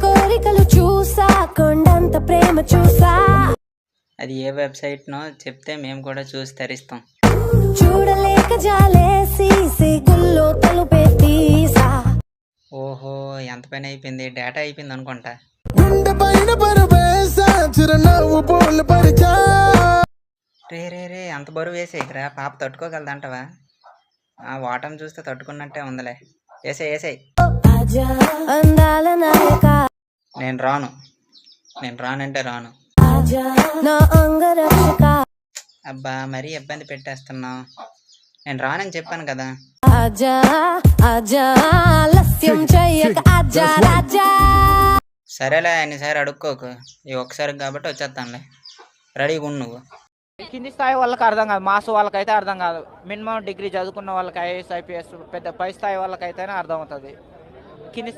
కోరికలు చూసా కొండంత ప్రేమ చూసా. అది ఏ వెబ్సైట్ నో చెప్తే మేము కూడా చూసి తరిస్తాం. చూడలేక జాలేసి సిగుల్లో తలుపే తీసా. ఓహో ఎంత పని అయిపోయింది, డేటా అయిపోయింది అనుకుంటా. రే రే రే అంత బరువు వేసేయరా, పాప తట్టుకోగలదంటవా? ఆ వాటం చూస్తే తట్టుకున్నట్టే ఉందిలే. వేసేయ్. అందాల నాయక నేను రానంటే రాను. నా అంగరక్షక అబ్బా మరీ ఇబ్బంది పెట్టేస్తున్నావు. నేను రానని చెప్పాను కదా. ఆజా ఆజా ఆలస్యం చెయ్యక ఆజా రాజా. సరేలే అన్నిసారి అడుక్కోకు, ఈ ఒక్కసారి కాబట్టి వచ్చేస్తానులే. రెడీగా ఉండు నువ్వు. కింది స్థాయి వాళ్ళకి అర్థం కాదు, మాస్ వాళ్ళకైతే అర్థం కాదు. మినిమం డిగ్రీ చదువుకున్న వాళ్ళకి, ఐఏఎస్ ఐపీఎస్ పెద్ద పై స్థాయి వాళ్ళకైతేనే అర్థం అవుతుంది. కింది